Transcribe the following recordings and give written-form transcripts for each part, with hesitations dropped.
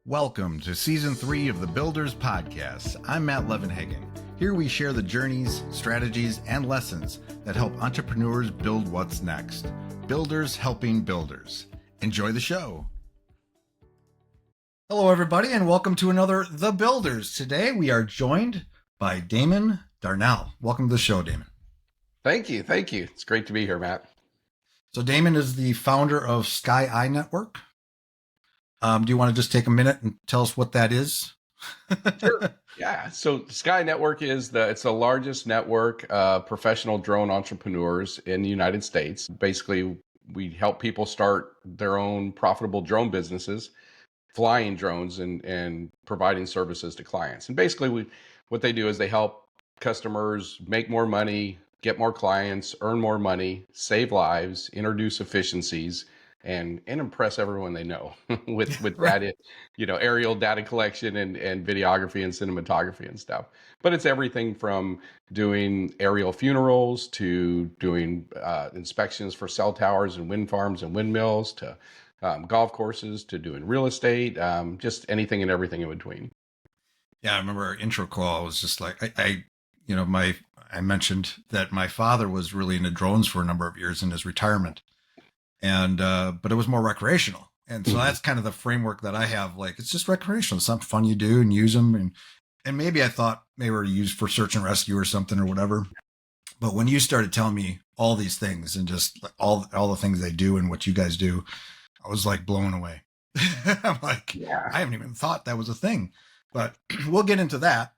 Welcome to Season 3 of the Builders Podcast. I'm Matt Levenhagen. Here we share the journeys, strategies, and lessons that help entrepreneurs build what's next. Builders helping builders. Enjoy the show. Hello, everybody, and welcome to another The Builders. Today, we are joined by Damon Darnall. Welcome to the show, Damon. Thank you. It's great to be here, Matt. So Damon is the founder of Sky Eye Network. Do you want to just take a minute and tell us what that is? Sure. Yeah. So Sky Network it's the largest network of professional drone entrepreneurs in the United States. Basically, we help people start their own profitable drone businesses, flying drones and providing services to clients. And basically, what they do is they help customers make more money, get more clients, earn more money, save lives, introduce efficiencies, and impress everyone they know with Right. data, aerial data collection and videography and cinematography and stuff. But it's everything from doing aerial funerals to doing inspections for cell towers and wind farms and windmills to golf courses to doing real estate, just anything and everything in between. Yeah, I remember our intro call was just like I mentioned that my father was really into drones for a number of years in his retirement, and but it was more recreational, and so that's kind of the framework that I have. Like, it's just recreational, it's something fun you do and use them, and maybe I thought they were used for search and rescue or something or whatever. But when you started telling me all these things and just like all the things they do and what you guys do, I was like blown away. I'm like, Yeah. I haven't even thought that was a thing, but we'll get into that.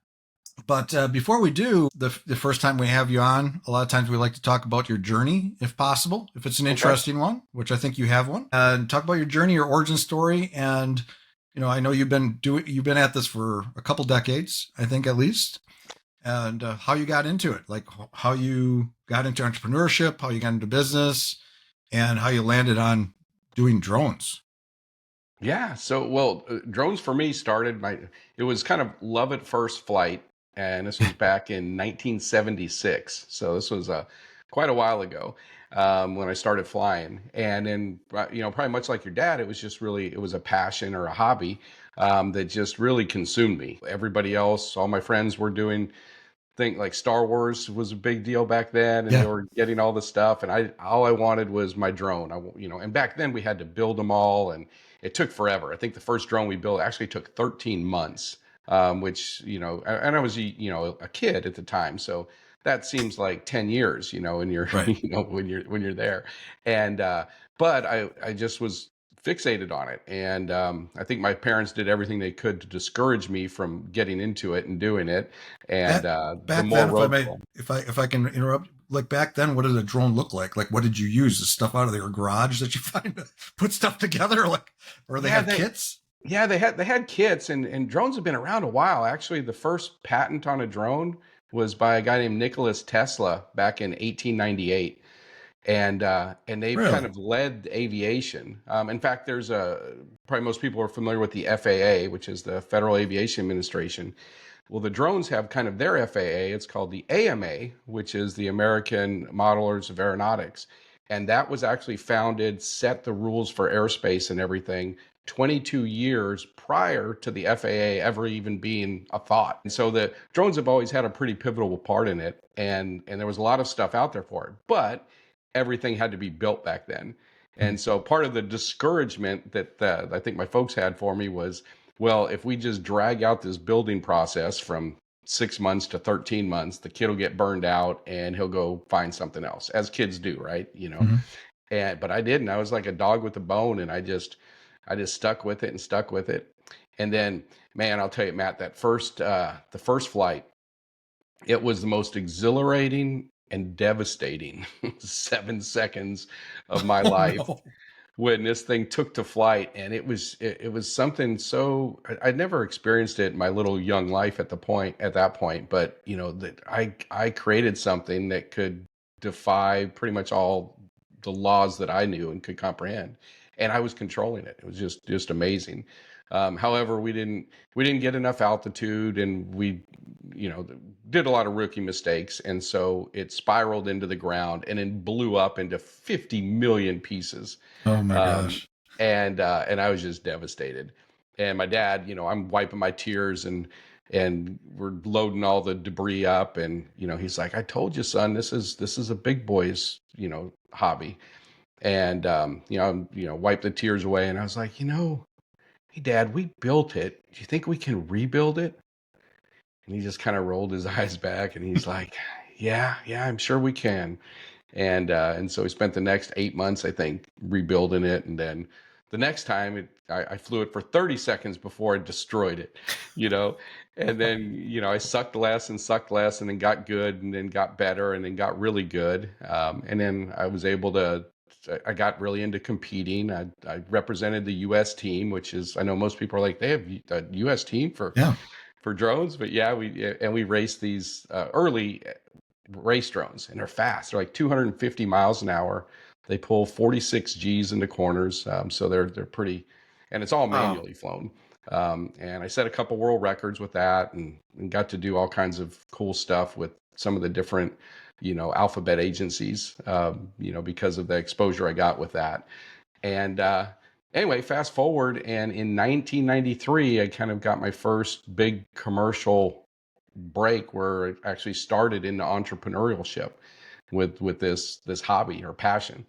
But before we do, the first time we have you on, a lot of times we like to talk about your journey, if possible, if it's an interesting one, which I think you have one, and talk about your journey, your origin story. And, I know you've been at this for a couple decades, I think at least, and how you got into it, like how you got into entrepreneurship, how you got into business, and how you landed on doing drones. Yeah. So, well, drones for me it was kind of love at first flight. And this was back in 1976. So this was quite a while ago when I started flying. And then, probably much like your dad, it was a passion or a hobby that just really consumed me. Everybody else, all my friends were doing think like Star Wars was a big deal back then, and they Yeah. were getting all this stuff, and all I wanted was my drone. And back then we had to build them all, and it took forever. I think the first drone we built actually took 13 months, which and I was a kid at the time, so that seems like 10 years, when you're Right. when you're there, and but I just was fixated on it, and I think my parents did everything they could to discourage me from getting into it and doing it. And the Back more then, if I road, may, if I can interrupt, like back then, what did a drone look like? Like, what did you use? The stuff out of their garage that you find to put stuff together, like, or they yeah, have kits? they had kits, and drones have been around a while. Actually, the first patent on a drone was by a guy named Nicholas Tesla back in 1898. And they've kind Really? of led aviation. In fact, probably most people are familiar with the FAA, which is the Federal Aviation Administration. Well, the drones have kind of their FAA. It's called the AMA, which is the American Modelers of Aeronautics. And that was actually founded, set the rules for airspace and everything 22 years prior to the FAA ever even being a thought. And so the drones have always had a pretty pivotal part in it. And there was a lot of stuff out there for it. But everything had to be built back then. And so part of the discouragement that I think my folks had for me was, well, if we just drag out this building process from 6 months to 13 months, the kid will get burned out and he'll go find something else, as kids do, right? Mm-hmm. But I didn't. I was like a dog with a bone, and I just stuck with it and stuck with it. And then, man, I'll tell you, Matt, the first flight, it was the most exhilarating and devastating 7 seconds of my Oh life no! when this thing took to flight. And it was something so I'd never experienced it in my little young life at that point, but that I created something that could defy pretty much all the laws that I knew and could comprehend, and I was controlling it. It was just amazing. However, we didn't get enough altitude, and we you know did a lot of rookie mistakes, and so it spiraled into the ground and then blew up into 50 million pieces. Oh my um, gosh! and I was just devastated. And my dad, I'm wiping my tears, and we're loading all the debris up, and he's like, "I told you, son, this is a big boy's hobby." And wipe the tears away, and I was like, "Hey, Dad, we built it. Do you think we can rebuild it?" And he just kind of rolled his eyes back, and he's like, "Yeah, yeah, I'm sure we can." And so we spent the next 8 months, I think, rebuilding it. And then the next time, I flew it for 30 seconds before I destroyed it, you know. And then I sucked less, and then got good, and then got better, and then got really good. And then I was able to. I got really into competing. I represented the U.S. team, which is, I know most people are like, they have a U.S. team Yeah. for drones, but yeah, we raced these early race drones, and they're fast. They're like 250 miles an hour. They pull 46 Gs into corners, so they're pretty, and it's all Wow. manually flown. And I set a couple world records with that, and got to do all kinds of cool stuff with some of the different, alphabet agencies, because of the exposure I got with that. And anyway, fast forward, and in 1993, I kind of got my first big commercial break, where it actually started into entrepreneurship with this hobby or passion.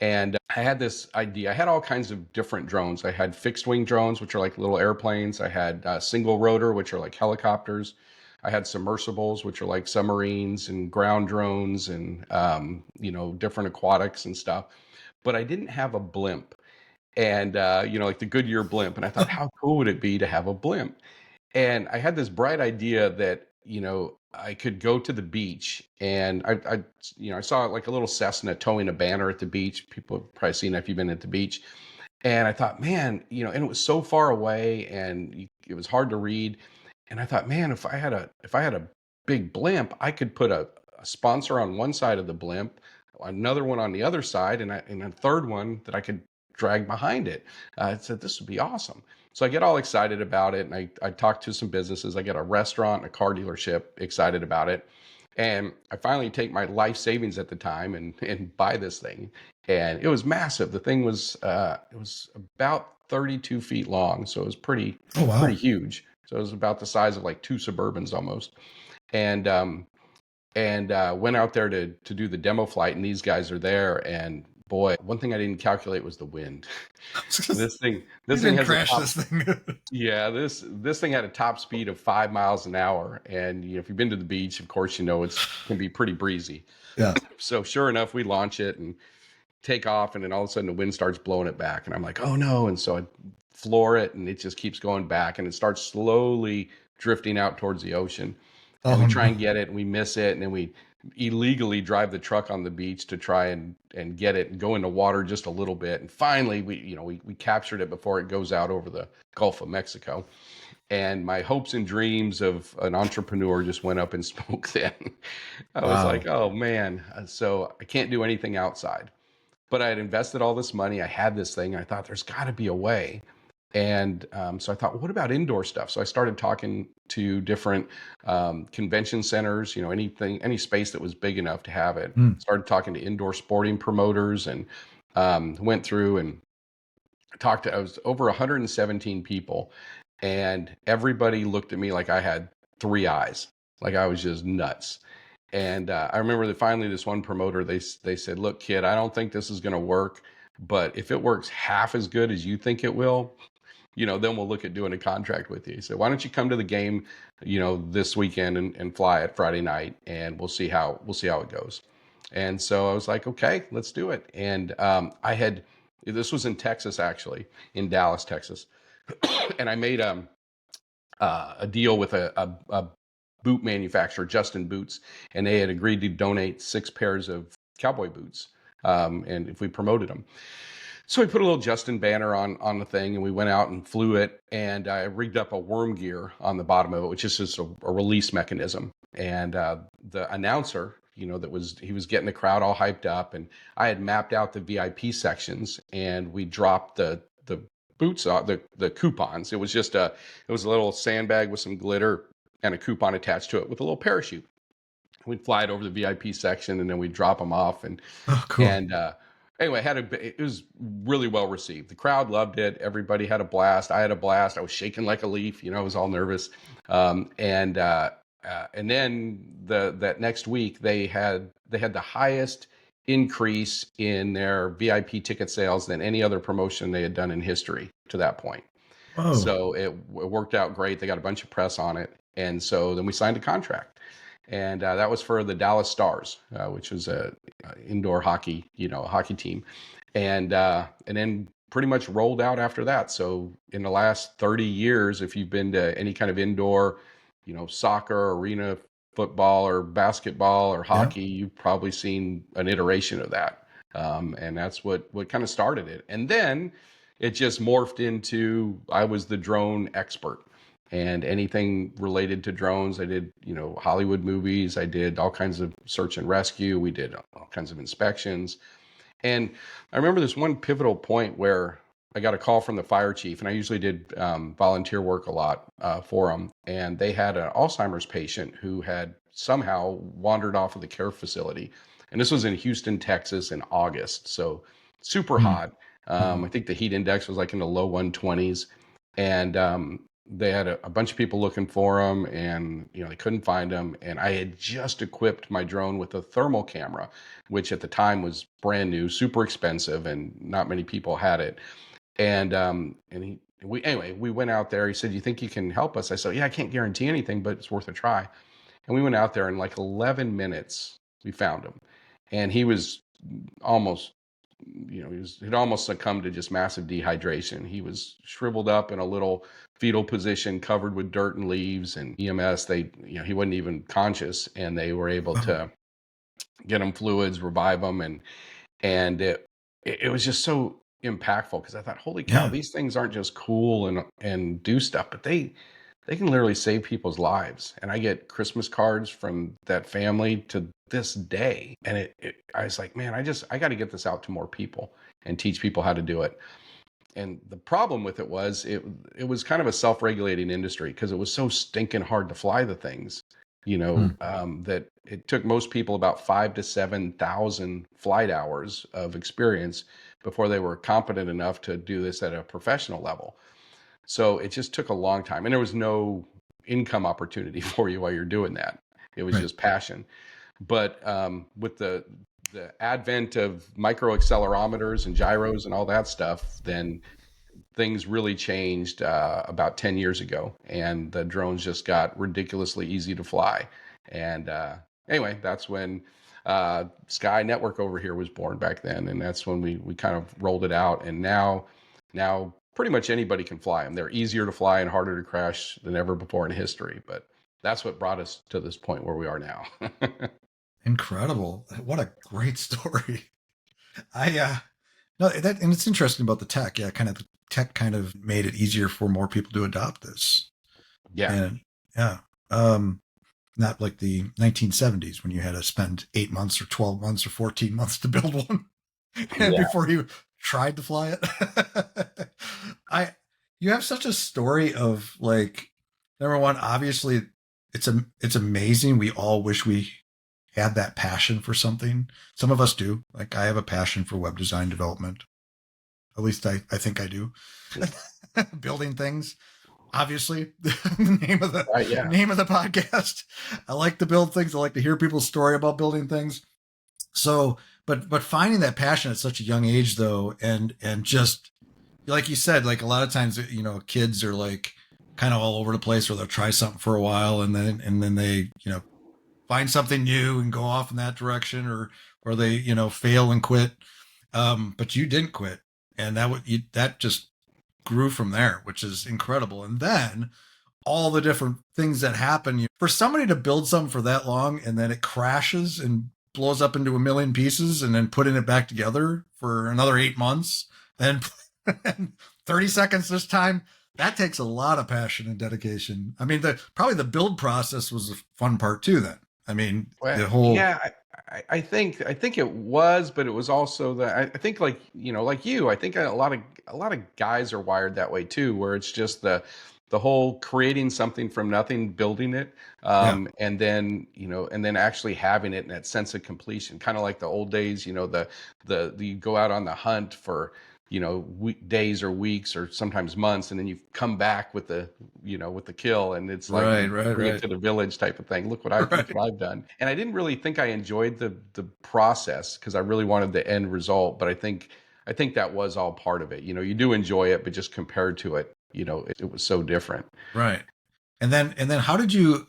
And I had this idea. I had all kinds of different drones. I had fixed wing drones, which are like little airplanes. I had single rotor, which are like helicopters. I had submersibles, which are like submarines, and ground drones, and different aquatics and stuff. But I didn't have a blimp, and like the Goodyear blimp. And I thought, how cool would it be to have a blimp? And I had this bright idea that, I could go to the beach, and I saw like a little Cessna towing a banner at the beach. People have probably seen it if you've been at the beach. And I thought, man, and it was so far away, and it was hard to read. And I thought, man, if I had a big blimp, I could put a sponsor on one side of the blimp, another one on the other side, and a third one that I could drag behind it. I said, this would be awesome. So I get all excited about it, and I talked to some businesses. I get a restaurant and a car dealership excited about it. And I finally take my life savings at the time, and buy this thing. And it was massive. The thing was it was about 32 feet long, so it was Oh, pretty wow. huge. So it was about the size of like two Suburbans almost. And went out there to do the demo flight, and these guys are there. And boy, one thing I didn't calculate was the wind. This thing You this thing didn't has a crash top this thing. yeah, this thing had a top speed of 5 miles an hour. And if you've been to the beach, of course, it's can be pretty breezy. Yeah. So sure enough, we launch it and take off, and then all of a sudden the wind starts blowing it back, and I'm like, oh no. And so I floor it, and it just keeps going back, and it starts slowly drifting out towards the ocean. And we Oh, try no. and get it, and we miss it, and then we illegally drive the truck on the beach to try and get it and go into water just a little bit. And finally we captured it before it goes out over the Gulf of Mexico. And my hopes and dreams of an entrepreneur just went up in smoke then. I was like, Wow. oh man. So I can't do anything outside. But I had invested all this money. I had this thing. And I thought, there's got to be a way. And so I thought, well, what about indoor stuff? So I started talking to different convention centers, any space that was big enough to have it. Mm. Started talking to indoor sporting promoters, and went through and talked to, I was over 117 people, and everybody looked at me like I had three eyes, like I was just nuts. And I remember that finally this one promoter, they said, look, kid, I don't think this is going to work, but if it works half as good as you think it will, then we'll look at doing a contract with you. So why don't you come to the game, this weekend, and fly it Friday night, and we'll see how it goes. And so I was like, okay, let's do it. And this was in Texas, actually, in Dallas, Texas. And I made a deal with a boot manufacturer, Justin Boots, and they had agreed to donate 6 pairs of cowboy boots, and if we promoted them. So we put a little Justin banner on the thing, and we went out and flew it, and I rigged up a worm gear on the bottom of it, which is just a release mechanism. And the announcer, he was getting the crowd all hyped up, and I had mapped out the VIP sections, and we dropped the boots, the coupons. It was a little sandbag with some glitter and a coupon attached to it with a little parachute. We'd fly it over the VIP section, and then we'd drop them off, and Oh, cool. and anyway, it was really well received. The crowd loved it. Everybody had a blast. I had a blast. I was shaking like a leaf. I was all nervous. And then that next week they had the highest increase in their VIP ticket sales than any other promotion they had done in history to that point. Whoa. So it worked out great. They got a bunch of press on it, and so then we signed a contract, and that was for the Dallas Stars, which was a indoor hockey, hockey team, and then pretty much rolled out after that. So in the last 30 years, if you've been to any kind of indoor, soccer, arena, football, or basketball or Yeah. hockey, you've probably seen an iteration of that, and that's what kind of started it, and then it just morphed into I was the drone expert and anything related to drones. I did, Hollywood movies. I did all kinds of search and rescue. We did all kinds of inspections. And I remember this one pivotal point where I got a call from the fire chief, and I usually did volunteer work a lot for them. And they had an Alzheimer's patient who had somehow wandered off of the care facility. And this was in Houston, Texas in August. So super Mm, hot. mm. I think the heat index was like in the low 120s. And they had a bunch of people looking for him, and they couldn't find him. And I had just equipped my drone with a thermal camera, which at the time was brand new, super expensive, and not many people had it. And we went out there. He said, "You think you can help us?" I said, "Yeah, I can't guarantee anything, but it's worth a try." And we went out there in like 11 minutes. We found him, and he was almost, he'd almost succumbed to just massive dehydration. He was shriveled up in a little fetal position, covered with dirt and leaves. And EMS, he wasn't even conscious, and they were able Oh, to get him fluids, revive him, and it was just so impactful because I thought, holy cow, yeah. these things aren't just cool and do stuff, but they can literally save people's lives. And I get Christmas cards from that family to this day. And I was like, man, I got to get this out to more people and teach people how to do it. And the problem with it was it was kind of a self-regulating industry because it was so stinking hard to fly the things, Mm. that it took most people about 5 to 7,000 flight hours of experience before they were competent enough to do this at a professional level. So it just took a long time, and there was no income opportunity for you while you're doing that. It was Right. just passion. But with the advent of micro accelerometers and gyros and all that stuff, then things really changed about 10 years ago, and the drones just got ridiculously easy to fly. And anyway, that's when Sky Network over here was born back then, and that's when we kind of rolled it out. And now pretty much anybody can fly them. They're easier to fly and harder to crash than ever before in history. But that's what brought us to this point where we are now. Incredible. What a great story. I no that and it's interesting about the tech. Yeah, kind of the tech kind of made it easier for more people to adopt this. Yeah. And yeah. Um Not like the 1970s when you had to spend 8 months or 12 months or 14 months to build one and Yeah. before you tried to fly it. I You have such a story of like number one, obviously it's amazing. We all wish we had that passion for something. Some of us do. Like I have a passion for web design development. At least I think I do. Building things obviously the Right. Yeah. name of the podcast. I like to build things. I like to hear people's story about building things. So, but finding that passion at such a young age, though, and just like you said, like a lot of times, kids are like kind of all over the place, or they'll try something for a while, and then they find something new and go off in that direction, or they fail and quit. But you didn't quit, and that just grew from there, which is incredible. And then all the different things that happen for somebody to build something for that long and then it crashes and blows up into a million pieces and then putting it back together for another 8 months and 30 seconds this time, that takes a lot of passion and dedication. I mean, probably the build process was the fun part too then. I mean, Well, the whole yeah, I think it was, but it was also I think like you, I think a lot of guys are wired that way too, where it's just the the whole creating something from nothing, building it, Yeah. and then and then actually having it in that sense of completion, kind of like the old days. The you go out on the hunt for days or weeks or sometimes months, and then you come back with the kill, and it's like Right. you Right. bring it Right. to the village type of thing. Look Right. what I've done. And I didn't really think I enjoyed the process because I really wanted the end result, but I think that was all part of it. You do enjoy it, but just compared to it, it was so different. Right. And then how did you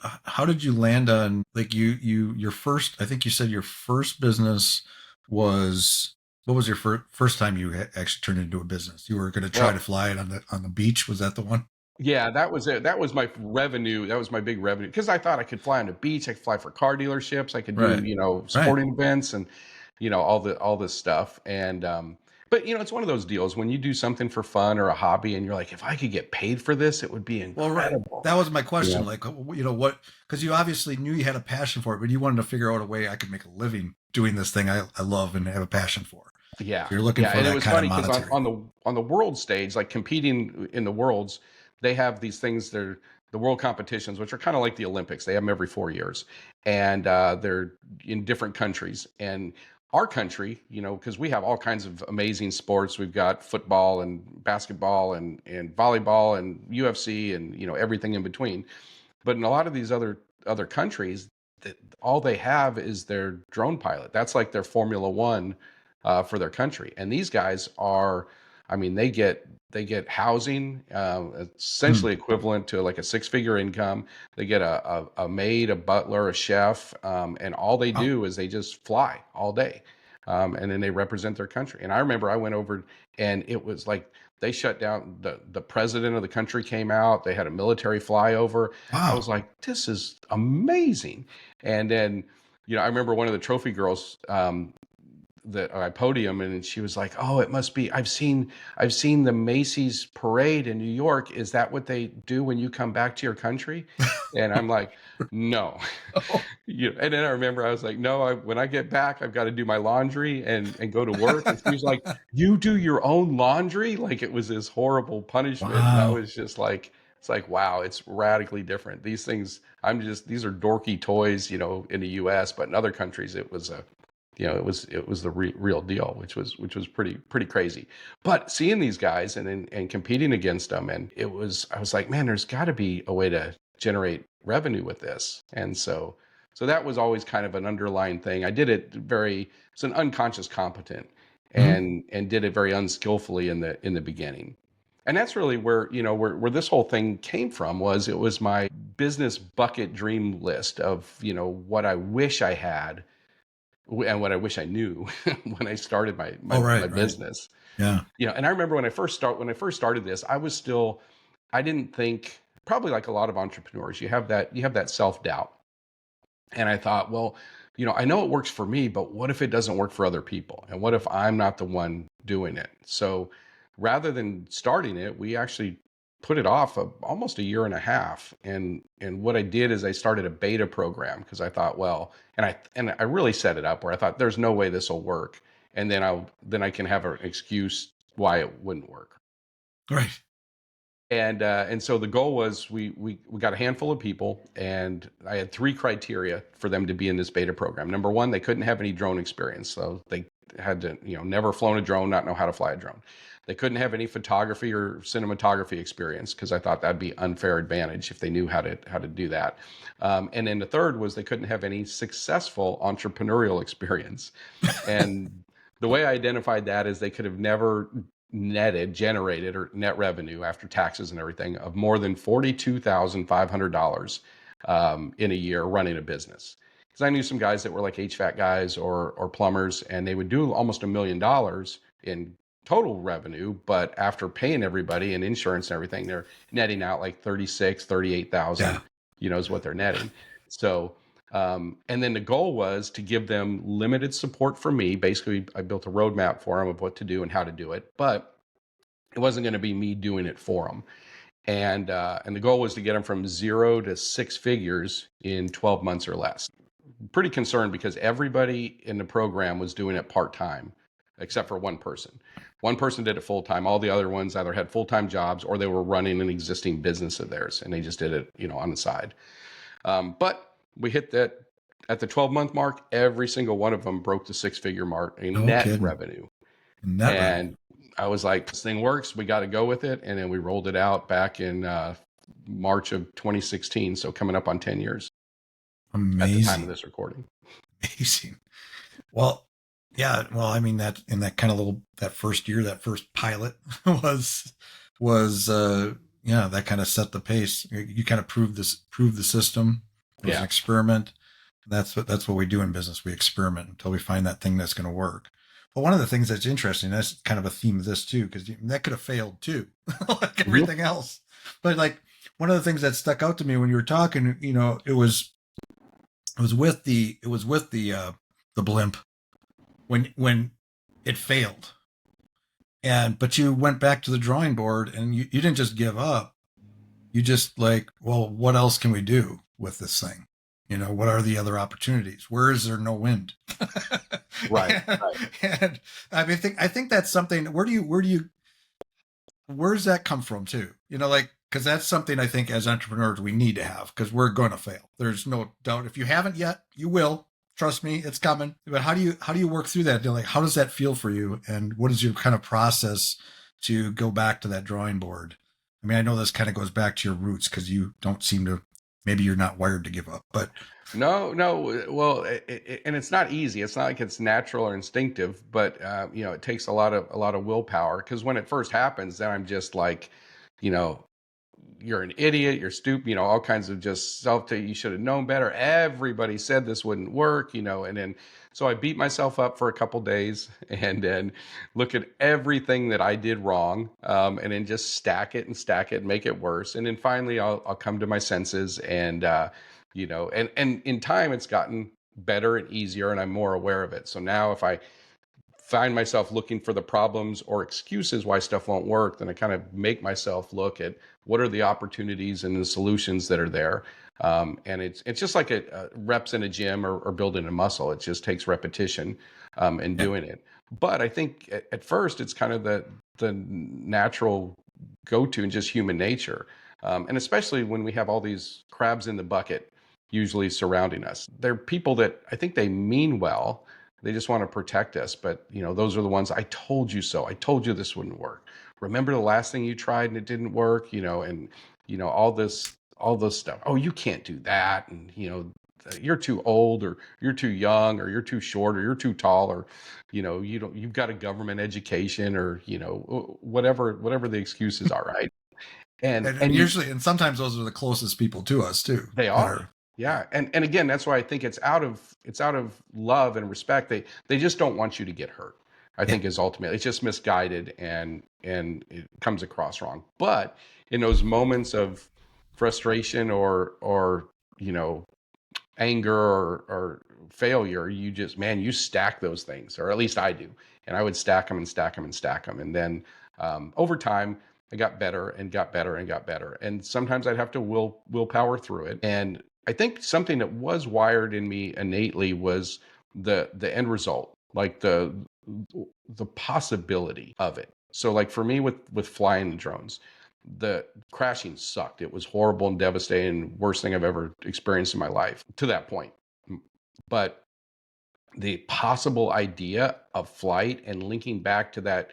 land on, like, your first, I think you said your first business was, what was your first time you actually turned it into a business? You were going to try to Well, fly it on the beach. Was that the one? yeah, that was it. That was my revenue. That was my big revenue because I thought I could fly on the beach. I could fly for car dealerships. I could do, Right. Right. sporting events and, all this stuff. And, but it's one of those deals when you do something for fun or a hobby and you're like, if I could get paid for this, it would be Well, right. incredible. That was my question. Yeah. Like, what? Because you obviously knew you had a passion for it, but you wanted to figure out a way I could make a living doing this thing I love and have a passion for. Yeah, So you're looking yeah, for and it that was kind of funny because on monetary. on the on the world stage, like competing in the worlds, they have these things. They're the world competitions, which are kind of like the Olympics. They have them every 4 years, and they're in different countries. And our country, because we have all kinds of amazing sports. We've got football and basketball and volleyball and UFC and everything in between. But in a lot of these other countries, that all they have is their drone pilot. That's like their Formula One for their country. And these guys are, I mean, they get housing, Hmm. essentially equivalent to like a six-figure income. They get a maid, a butler, a chef, and all they Wow. do is they just fly all day. And then they represent their country. And I remember I went over and it was like they shut down the president of the country came out. They had a military flyover. I Wow. was like, this is amazing. And then, I remember one of the trophy girls that I podium, and she was like, "Oh, it must be. I've seen the Macy's parade in New York. Is that what they do when you come back to your country?" And I'm like, "No." Oh, And then I remember I was like, "No, when I get back, I've got to do my laundry and go to work." And she was like, "You do your own laundry?" Like it was this horrible punishment. And I wow. was just like, it's like, wow, it's radically different. These things, these are dorky toys, in the US, but in other countries it was it was the real deal, which was pretty crazy. But seeing these guys and competing against them, and I was like, man, there's got to be a way to generate revenue with this. And so that was always kind of an underlying thing. I did it it's an unconscious competent, Mhm. and did it very unskillfully in the beginning. And that's really where this whole thing came from. It was my business bucket dream list of what I wish I had and what I wish I knew when I started my Oh, my my right. Right. business. Yeah. And I remember when I first started this, I didn't think, probably like a lot of entrepreneurs, you have that self-doubt. And I thought, well, I know it works for me, but what if it doesn't work for other people? And what if I'm not the one doing it? So rather than starting it, we actually put it off almost a year and a half. And what I did is I started a beta program because I thought, well, and I really set it up where I thought there's no way this will work. And then I can have an excuse why it wouldn't work. Right. And so the goal was we got a handful of people, and I had three criteria for them to be in this beta program. Number one, they couldn't have any drone experience, so they had to never flown a drone, not know how to fly a drone. They couldn't have any photography or cinematography experience because I thought that'd be unfair advantage if they knew how to do that. And then the third was they couldn't have any successful entrepreneurial experience. And the way I identified that is they could have never generated or net revenue after taxes and everything of more than $42,500 in a year running a business. Because I knew some guys that were like HVAC guys or plumbers, and they would do almost $1 million in total revenue, but after paying everybody and insurance and everything, they're netting out like 36, 38,000, Yeah. is what they're netting. So and then the goal was to give them limited support from me. Basically, I built a roadmap for them of what to do and how to do it, but it wasn't going to be me doing it for them. And the goal was to get them from 0 to 6 figures in 12 months or less. Pretty concerned because everybody in the program was doing it part time. except for one person. One person did it full time. All the other ones either had full time jobs or they were running an existing business of theirs, and they just did it, on the side. But we hit that at the 12-month mark. Every single one of them broke the six-figure mark in No net kidding. revenue. Net revenue. And I was like, this thing works. We got to go with it. And then we rolled it out back in March of 2016. So coming up on 10 years at the time of Amazing. this recording. Amazing. Well, yeah. Well, I mean that in that kind of little that first year, that first pilot was yeah, that kind of set the pace. You kind of proved the system. It was an Yeah. experiment. That's what we do in business. We experiment until we find that thing that's going to work. But one of the things that's interesting, that's kind of a theme of this too, because that could have failed too, like Mhm. everything else. But like one of the things that stuck out to me when you were talking, it was with the blimp when it failed, and but you went back to the drawing board and you didn't just give up. You just like, well, what else can we do with this thing? What are the other opportunities? Where is there no wind? Right. and, Right. and I think that's something. Where's that come from too? Like, because that's something I think as entrepreneurs we need to have, because we're going to fail. There's no doubt. If you haven't yet, you will. Trust me, it's coming. But how do you work through that? Like, how does that feel for you? And what is your kind of process to go back to that drawing board? I mean, I know this kind of goes back to your roots because you don't seem to. Maybe you're not wired to give up, but No, no. Well, and it's not easy. It's not like it's natural or instinctive, but it takes a lot of willpower. Because when it first happens, then I'm just like, you know, you're an idiot, you're stupid, all kinds of just you should have known better. Everybody said this wouldn't work, and then so I beat myself up for a couple days and then look at everything that I did wrong, and then just stack it and make it worse. And then finally I'll come to my senses and and in time it's gotten better and easier and I'm more aware of it. So now if I find myself looking for the problems or excuses why stuff won't work, then I kind of make myself look at what are the opportunities and the solutions that are there. And it's just like reps in a gym or building a muscle. It just takes repetition and yeah, doing it. But I think at first it's kind of the natural go to and just human nature. And especially when we have all these crabs in the bucket usually surrounding us. They're people that I think they mean well, they just want to protect us. But, those are the ones I told you so. I told you this wouldn't work. Remember the last thing you tried and it didn't work, and, all this stuff. Oh, you can't do that. And, you're too old or you're too young or you're too short or you're too tall or, you've got a government education or, whatever the excuses are. Right. And, and and you, usually, and sometimes those are the closest people to us too. they That are. are, yeah, Yeah. And again, that's why I think it's out of love and respect. They just don't want you to get hurt. I yeah, think is ultimately it's just misguided and it comes across wrong. But in those moments of frustration or you know anger or failure, you just man, you stack those things, or at least I do. And I would stack them and stack them and stack them, and then over time, I got better and got better and got better. And sometimes I'd have to willpower through it. And I think something that was wired in me innately was the end result, like the possibility of it. So like for me with flying the drones, the crashing sucked. It was horrible and devastating, worst thing I've ever experienced in my life to that point. But the possible idea of flight and linking back to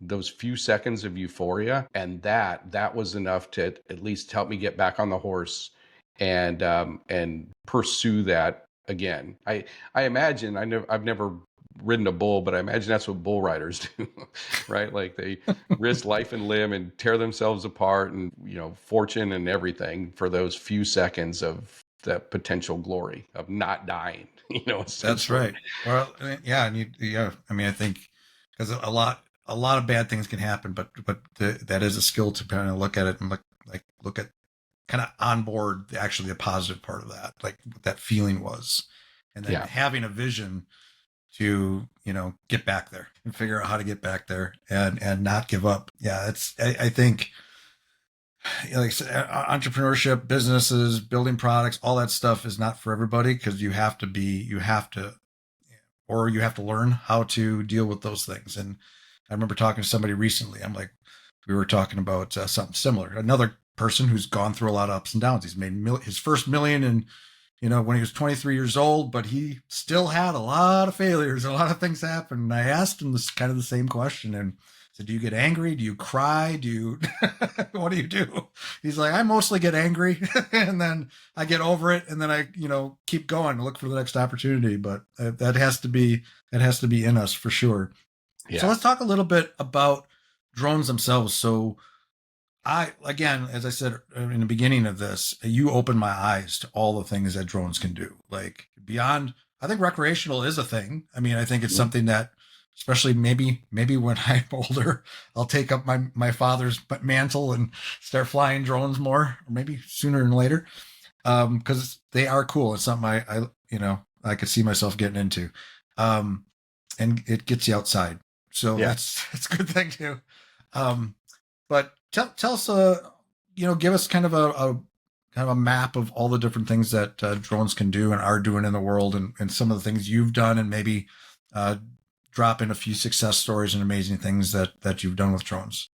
those few seconds of euphoria, and that was enough to at least help me get back on the horse and pursue that again. I imagine I've never ridden a bull, but I imagine that's what bull riders do, right? Like they risk life and limb and tear themselves apart and fortune and everything for those few seconds of that potential glory of not dying, that's essentially. right. Well, yeah, and yeah. I mean, I think because a lot of bad things can happen, but that is a skill to kind of look at it and look at kind of on board actually the positive part of that, like what that feeling was, and then Yeah. having a vision to get back there and figure out how to get back there and not give up. Yeah, it's I think like I said, entrepreneurship, businesses, building products, all that stuff is not for everybody because you have to or you have to learn how to deal with those things. And I remember talking to somebody recently. I'm like, we were talking about something similar. Another person who's gone through a lot of ups and downs. He's made his first million in, when he was 23 years old, but he still had a lot of failures, a lot of things happen. And I asked him this kind of the same question, and said, "Do you get angry? Do you cry? Do you, what do you do?" He's like, "I mostly get angry, and then I get over it, and then I, keep going, look for the next opportunity." But that has to be in us for sure. So Yeah. let's talk a little bit about drones themselves. So again, as I said in the beginning of this, you opened my eyes to all the things that drones can do. Like beyond, I think recreational is a thing. I mean, I think it's Mhm. something that, especially maybe when I'm older, I'll take up my father's mantle and start flying drones more, or maybe sooner than later, because they are cool. It's something I could see myself getting into, and it gets you outside. So Yeah. that's a good thing too. Um, but tell us, give us kind of a map of all the different things that drones can do and are doing in the world, and some of the things you've done, and maybe uh, drop in a few success stories and amazing things that you've done with drones.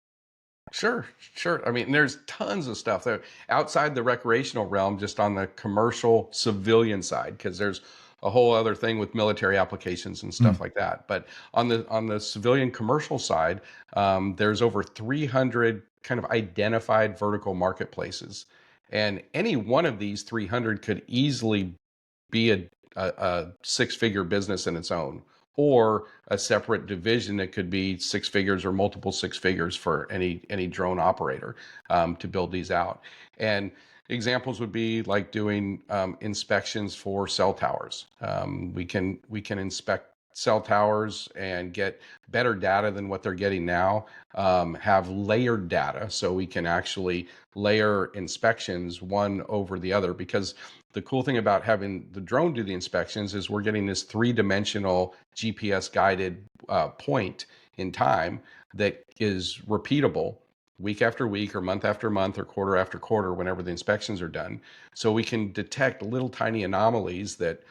Sure, sure. I mean, there's tons of stuff that outside the recreational realm, just on the commercial civilian side, because there's a whole other thing with military applications and Mm. stuff like that. But on the civilian commercial side, there's over 300 kind of identified vertical marketplaces, and any one of these 300 could easily be a six-figure business in its own, or a separate division that could be six figures or multiple six figures for any drone operator to build these out. And examples would be like doing inspections for cell towers. We can inspect cell towers and get better data than what they're getting now. Have layered data, so we can actually layer inspections one over the other, because the cool thing about having the drone do the inspections is we're getting this three-dimensional GPS guided point in time that is repeatable week after week or month after month or quarter after quarter whenever the inspections are done. So we can detect little tiny anomalies that,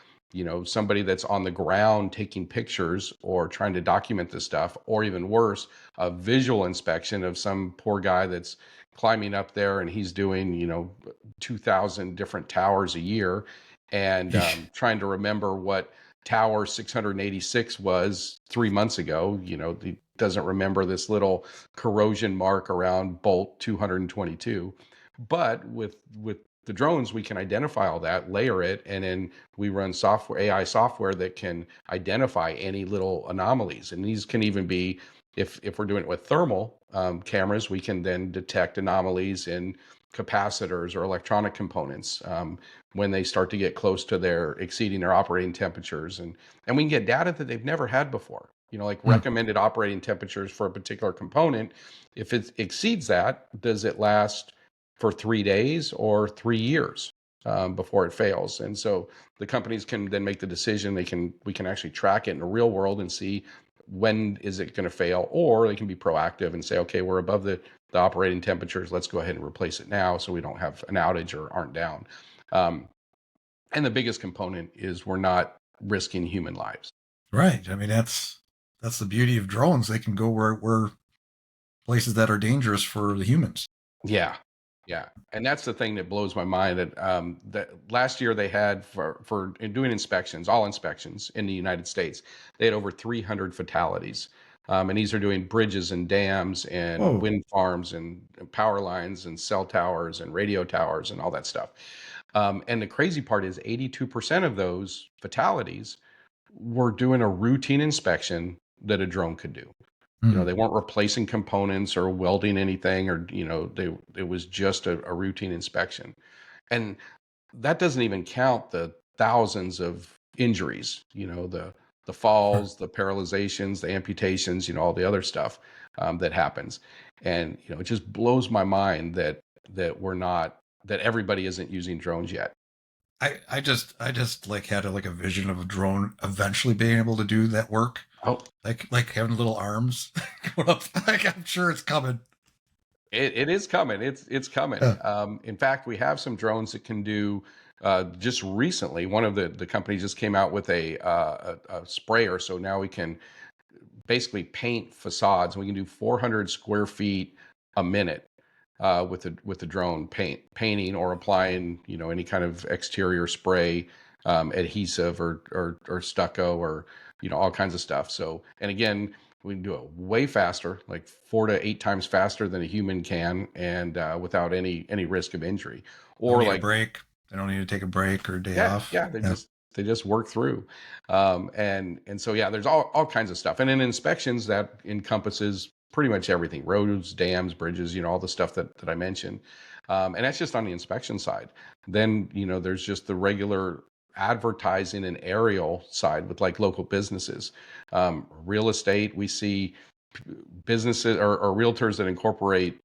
somebody that's on the ground taking pictures or trying to document this stuff, or even worse, a visual inspection of some poor guy that's climbing up there and he's doing 2,000 different towers a year, and trying to remember what tower 686 was 3 months ago. He doesn't remember this little corrosion mark around bolt 222. But with the drones, we can identify all that, layer it, and then we run AI software that can identify any little anomalies. And these can even be, if we're doing it with thermal cameras, we can then detect anomalies in capacitors or electronic components when they start to get close to their exceeding their operating temperatures, and we can get data that they've never had before. Like Mm. recommended operating temperatures for a particular component. If it exceeds that, does it last for 3 days or 3 years before it fails? And so the companies can then make the decision. We can actually track it in the real world and see when is it going to fail, or they can be proactive and say, okay, we're above the operating temperatures, let's go ahead and replace it now so we don't have an outage or aren't down. um, and the biggest component is we're not risking human lives. Right. I mean, that's the beauty of drones. They can go where places that are dangerous for the humans. Yeah, yeah, and that's the thing that blows my mind. That last year they had for in doing inspections, all inspections in the United States, they had over 300 fatalities, and these are doing bridges and dams and Whoa. wind farms and power lines and cell towers and radio towers and all that stuff. And the crazy part is 82% of those fatalities were doing a routine inspection that a drone could do. Mm. They weren't replacing components or welding anything, or it was just a routine inspection. And that doesn't even count the thousands of injuries, the Sure. falls, the paralyzations, the amputations, all the other stuff that happens. And it just blows my mind that we're not that everybody isn't using drones yet. I just like had a vision of a drone eventually being able to do that work, Oh, like having little arms going up. Like I'm sure it's coming. It is coming. It's coming. Yeah. In fact, we have some drones that can do. Just recently, one of the companies just came out with a sprayer, so now we can basically paint facades. We can do 400 square feet a minute with the drone painting or applying any kind of exterior spray, adhesive or stucco or all kinds of stuff. So and again, we can do it way faster, like 4 to 8 times faster than a human can, and without any risk of injury. Don't Or need a like break. They don't need to take a break or a day yeah, off. yeah, Yeah. they just work through, and so yeah, there's all kinds of stuff, and in inspections that encompasses pretty much everything: roads, dams, bridges, all the stuff that I mentioned, and that's just on the inspection side. Then there's just the regular advertising and aerial side with like local businesses, real estate. We see businesses or realtors that incorporate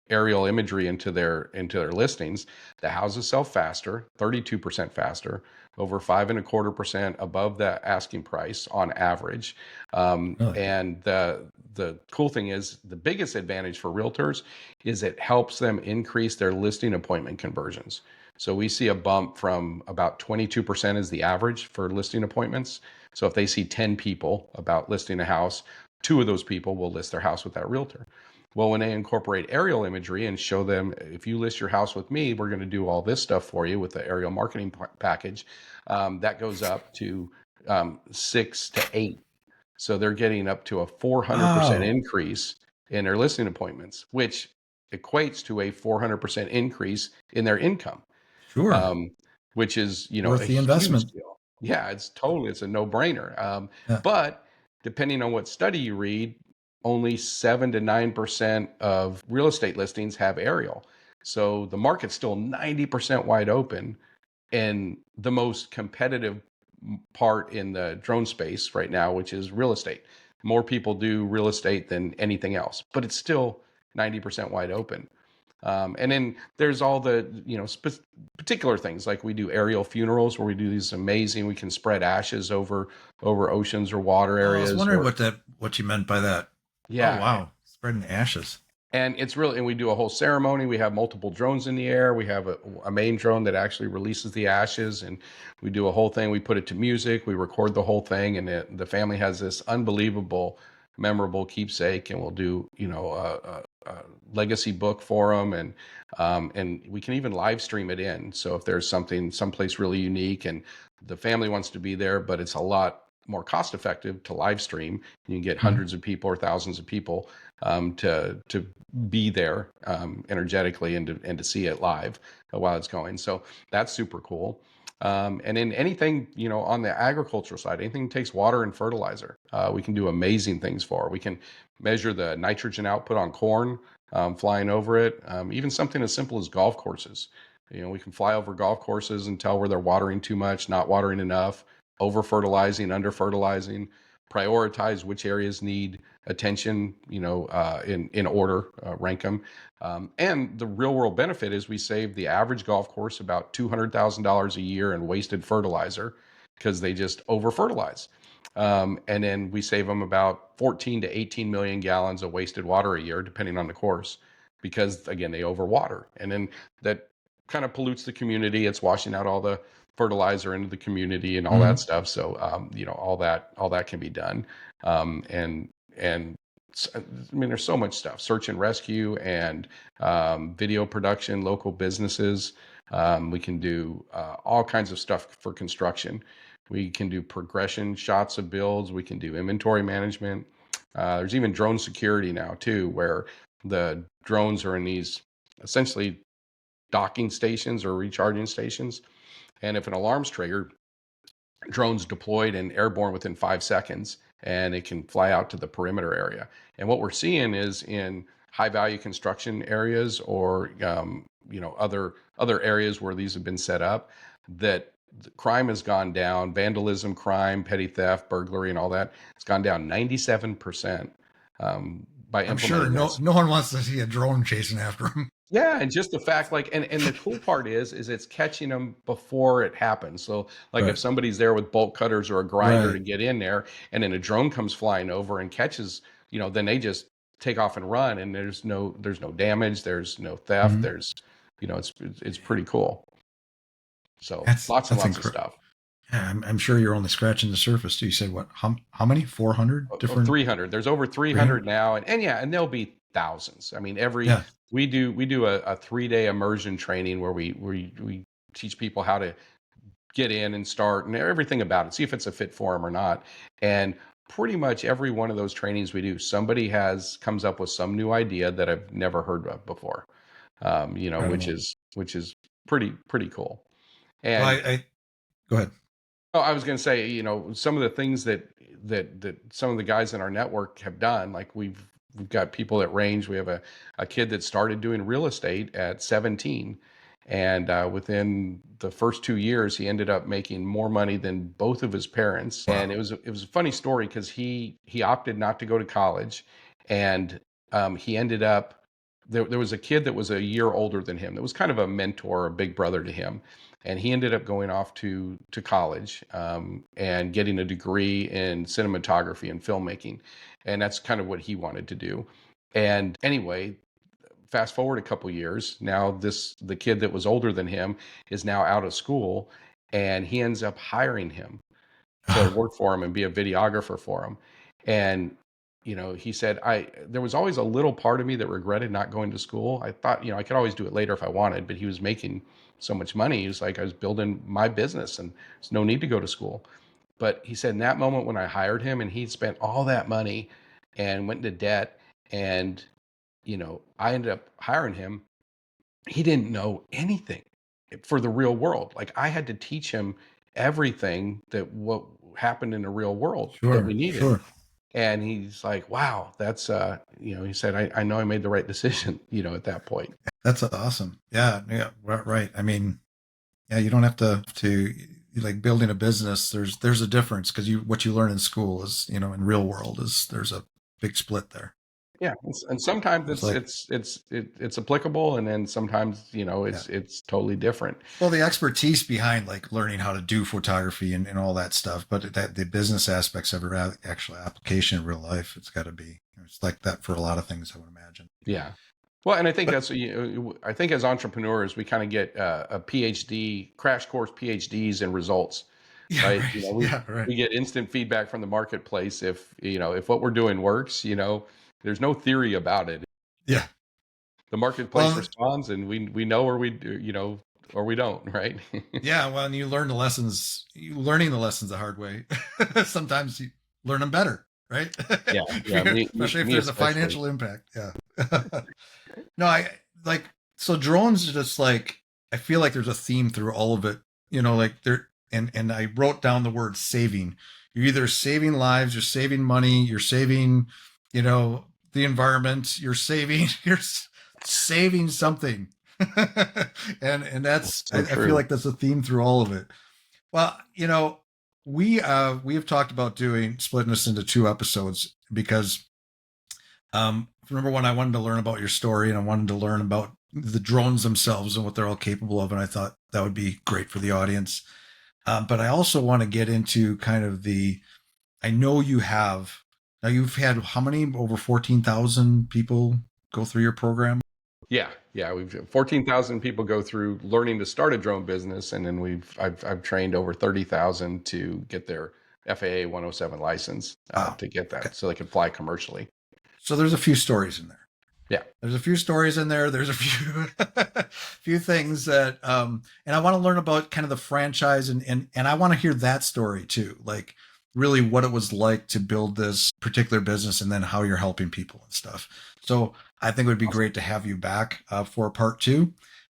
aerial imagery into their listings. The houses sell faster, 32% faster, over 5.25% above the asking price on average. Really? And the cool thing is, the biggest advantage for realtors is it helps them increase their listing appointment conversions. So we see a bump from about 22% is the average for listing appointments. So if they see 10 people about listing a house, two of those people will list their house with that realtor. Well, when they incorporate aerial imagery and show them, if you list your house with me, we're going to do all this stuff for you with the aerial marketing package, that goes up to 6 to 8. So they're getting up to a 400% Wow. increase in their listing appointments, which equates to a 400% increase in their income, Sure. um, which is a Worth the huge investment. deal. Yeah, it's a no-brainer. Yeah. But depending on what study you read, only 7 to 9% of real estate listings have aerial. So the market's still 90% wide open, and the most competitive part in the drone space right now, which is real estate. More people do real estate than anything else, but it's still 90% wide open. And then there's all the particular things, like we do aerial funerals where we do these amazing. We can spread ashes over oceans or water Oh, I was areas, wondering or what you meant by that. Oh, yeah. wow. Spreading ashes. And it's really, and we do a whole ceremony. We have multiple drones in the air. We have a main drone that actually releases the ashes, and we do a whole thing. We put it to music. We record the whole thing, and the family has this unbelievable, memorable keepsake. And we'll do, a legacy book for them, and we can even live stream it in. So if there's something someplace really unique, and the family wants to be there, but it's a lot more cost effective to live stream, you can get Mhm. hundreds of people or thousands of people to be there energetically, and to see it live while it's going. So that's super cool. And then anything, on the agricultural side, anything that takes water and fertilizer, we can do amazing things for. We can measure the nitrogen output on corn, flying over it. Even something as simple as golf courses. We can fly over golf courses and tell where they're watering too much, not watering enough, over fertilizing, under fertilizing, prioritize which areas need attention, in order, rank them. And the real world benefit is we save the average golf course about $200,000 a year in wasted fertilizer because they just over fertilize. And then we save them about 14 to 18 million gallons of wasted water a year, depending on the course, because again, they overwater. And then that kind of pollutes the community. It's washing out all the fertilizer into the community and all that Mhm. stuff. So, all that can be done. And I mean, there's so much stuff: search and rescue, and video production, local businesses. We can do all kinds of stuff for construction. We can do progression shots of builds. We can do inventory management. There's even drone security now too, where the drones are in these essentially docking stations or recharging stations. And if an alarm's triggered, drones deployed and airborne within 5 seconds, and it can fly out to the perimeter area. And what we're seeing is in high value construction areas, or other areas where these have been set up, that crime has gone down. Vandalism, crime, petty theft, burglary, and all that, it's gone down 97%, by I'm sure implementing this. no one wants to see a drone chasing after him. Yeah, and just the fact, like, and the cool part is it's catching them before it happens. So, like, if Right. somebody's there with bolt cutters or a grinder Right. to get in there, and then a drone comes flying over and catches, then they just take off and run, and there's no damage, there's no theft, Mhm. there's, it's pretty cool. So lots and That's lots of incredible. stuff. Yeah, I'm sure you're only scratching the surface. You said what? How many? 400 Of different 300, there's over 300 300? now, and yeah, and there'll be thousands. I mean, Yeah. we do a 3-day immersion training where we teach people how to get in and start and everything about it, see if it's a fit for them or not. And pretty much every one of those trainings we do, somebody comes up with some new idea that I've never heard of before. Which Incredible. is pretty cool. Well, And I go ahead. oh, I was going to say, some of the things that some of the guys in our network have done, like we've got people at range. We have a kid that started doing real estate at 17, and within the first 2 years, he ended up making more money than both of his parents. And Wow. it was a funny story because he opted not to go to college, and he ended up there was a kid that was a year older than him that was kind of a mentor, a big brother to him, and he ended up going off to college, and getting a degree in cinematography and filmmaking, and that's kind of what he wanted to do. And anyway, fast forward a couple years, now the kid that was older than him is now out of school, and he ends up hiring him to work for him and be a videographer for him. And he said, I there was always a little part of me that regretted not going to school. I thought, I could always do it later if I wanted, but he was making so much money. He was like, I was building my business and there's no need to go to school. But he said in that moment when I hired him and he spent all that money and went into debt, and I ended up hiring him, he didn't know anything for the real world. Like, I had to teach him everything that what happened in the real world that we Sure, needed. sure. And he's like, wow, that's he said, I know I made the right decision, at that point. That's awesome. Yeah, yeah, right. I mean, yeah, you don't have to like building a business. There's a difference because what you learn in school is, in real world is there's a big split there. Yeah, and sometimes It's like, it's applicable, and then sometimes yeah. it's totally different. Well, the expertise behind like learning how to do photography and all that stuff, but the business aspects of it, actual application in real life, it's got to be. It's like that for a lot of things, I would imagine. Yeah. Well, and I think But that's, I think as entrepreneurs, we kind of get a PhD, crash course PhDs in results, yeah, right? right. Yeah, right. We get instant feedback from the marketplace if what we're doing works. There's no theory about it. Yeah. The marketplace Well, responds, and we know, or we do, or we don't, right? yeah. Well, and learning the lessons the hard way. Sometimes you learn them better, right? Yeah, yeah, Especially if me there's a especially. financial impact. Yeah. No, I like so drones are just like I feel like there's a theme through all of it. Like there and I wrote down the word saving. You're either saving lives, you're saving money, you're saving, the environment, you're saving something. And that's So I feel true. like that's a theme through all of it. Well, we have talked about doing splitting this into 2 episodes because number one, I wanted to learn about your story and I wanted to learn about the drones themselves and what they're all capable of. And I thought that would be great for the audience. But I also want to get into kind of I know now you've had how many, over 14,000 people go through your program? Yeah, yeah. We've 14,000 people go through learning to start a drone business, and then I've trained over 30,000 to get their FAA 107 license, Wow. to get Okay. that so they can fly commercially. So there's a few stories in there. Yeah. There's a few stories in there. There's a few few things that and I want to learn about kind of the franchise and I want to hear that story too. Like really what it was like to build this particular business and then how you're helping people and stuff. So I think it would be Awesome. great to have you back for part two.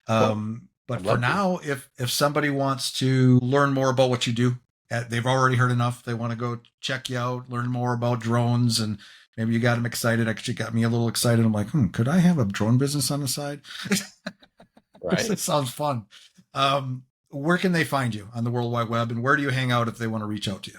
Cool. But I'd for love to. now, if somebody wants to learn more about what you do, they've already heard enough. They want to go check you out, learn more about drones, and maybe you got them excited. Actually, got me a little excited. I'm like, could I have a drone business on the side? Right. This sounds fun. Where can they find you on the World Wide Web, and where do you hang out if they want to reach out to you?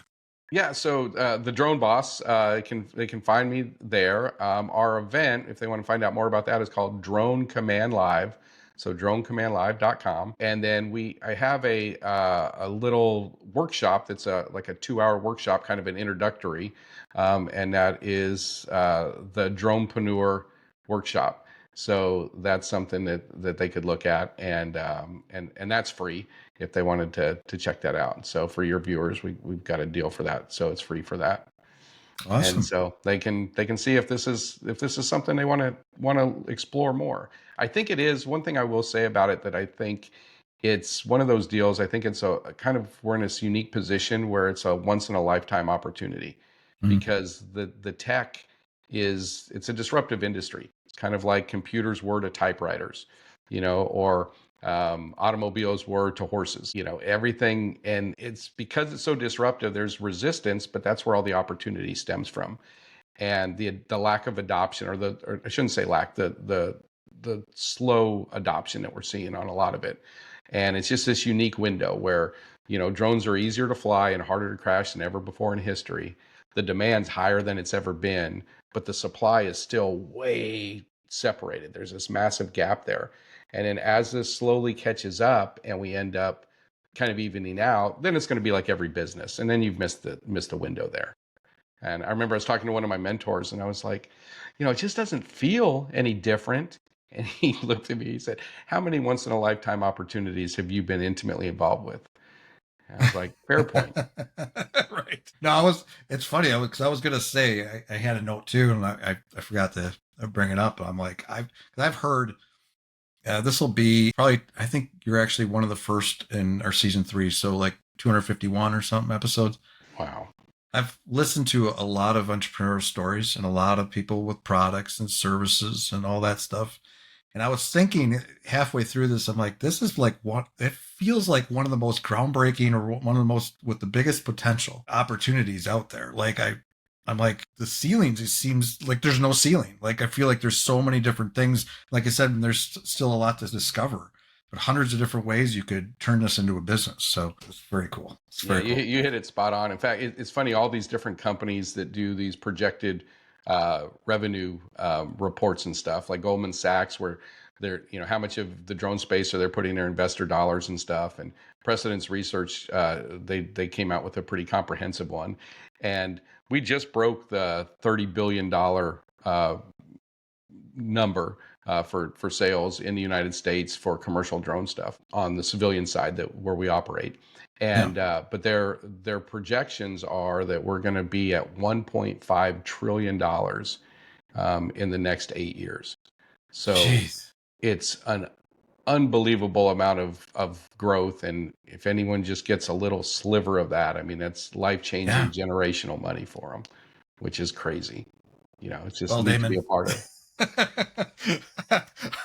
Yeah, so the Drone Boss, they can find me there. Our event, if they want to find out more about that, is called Drone Command Live. So dronecommandlive.com. And then I have a little workshop that's like a 2-hour workshop, kind of an introductory. And that is the Dronepreneur workshop. So that's something that they could look at, and that's free if they wanted to check that out. So for your viewers, we've got a deal for that, so it's free for that. And Awesome. so they can see if this is something they want to explore more. I think it is. One thing I will say about it, that I think it's one of those deals. I think it's a kind of, we're in this unique position where it's a once in a lifetime opportunity, Mhm. because the tech it's a disruptive industry. It's kind of like computers were to typewriters, or automobiles were to horses, everything. And it's because it's so disruptive, there's resistance, but that's where all the opportunity stems from. And the lack of adoption, or I shouldn't say lack, the slow adoption that we're seeing on a lot of it. And it's just this unique window where, drones are easier to fly and harder to crash than ever before in history. The demand's higher than it's ever been, but the supply is still way separated. There's this massive gap there. And then as this slowly catches up and we end up kind of evening out, then it's going to be like every business. And then you've missed the window there. And I remember I was talking to one of my mentors, and I was like, it just doesn't feel any different. And he looked at me, he said, "How many once in a lifetime opportunities have you been intimately involved with?" And I was like, fair point. Right. No, it's funny because I was going to say, I had a note too, and I forgot to bring it up. I'm like, I've heard this will be probably, I think you're actually one of the first in our season 3. So like 251 or something episodes. Wow. I've listened to a lot of entrepreneurial stories and a lot of people with products and services and all that stuff. And I was thinking halfway through this, I'm like, this is like what it feels like, one of the most groundbreaking, or one of the most with the biggest potential opportunities out there. Like I'm like, the ceilings, it seems like there's no ceiling. Like I feel like there's so many different things. Like I said, there's still a lot to discover, but hundreds of different ways you could turn this into a business. So it's very cool. It's Yeah, very cool. you hit it spot on. In fact, it's funny, all these different companies that do these projected revenue reports and stuff, like Goldman Sachs, where they're, how much of the drone space are they putting their investor dollars and stuff. And Precedence Research, they came out with a pretty comprehensive one. And we just broke the $30 billion number for sales in the United States for commercial drone stuff on the civilian side where we operate. Yeah. And but their projections are that we're going to be at $1.5 trillion in the next 8 years. So Jeez. it's an unbelievable amount of growth. And if anyone just gets a little sliver of that, I mean, that's life-changing, Yeah. generational money for them, which is crazy. It's just Well, neat to be Damon, a part of.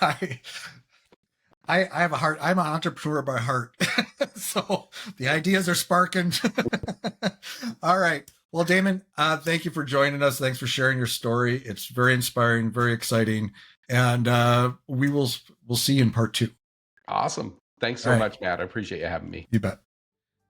I I have a heart. I'm an entrepreneur by heart. So the ideas are sparking. All right. Well, Damon, thank you for joining us. Thanks for sharing your story. It's very inspiring, very exciting. And we'll see you in part 2. Awesome. Thanks All so right. much, Matt. I appreciate you having me. You bet.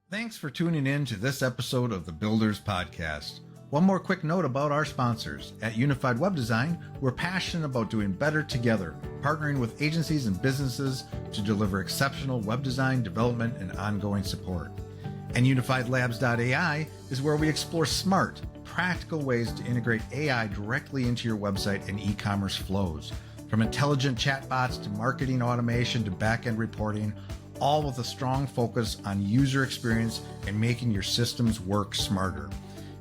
Thanks for tuning in to this episode of the Builders Podcast. One more quick note about our sponsors. At Unified Web Design, we're passionate about doing better together, partnering with agencies and businesses to deliver exceptional web design, development, and ongoing support. And UnifiedLabs.ai is where we explore smart, practical ways to integrate AI directly into your website and e-commerce flows. From intelligent chatbots to marketing automation to back-end reporting, all with a strong focus on user experience and making your systems work smarter.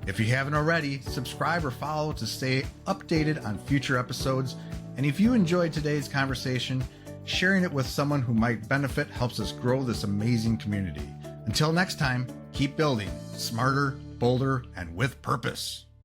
If you haven't already, subscribe or follow to stay updated on future episodes. And if you enjoyed today's conversation, sharing it with someone who might benefit helps us grow this amazing community. Until next time, keep building smarter, bolder, and with purpose.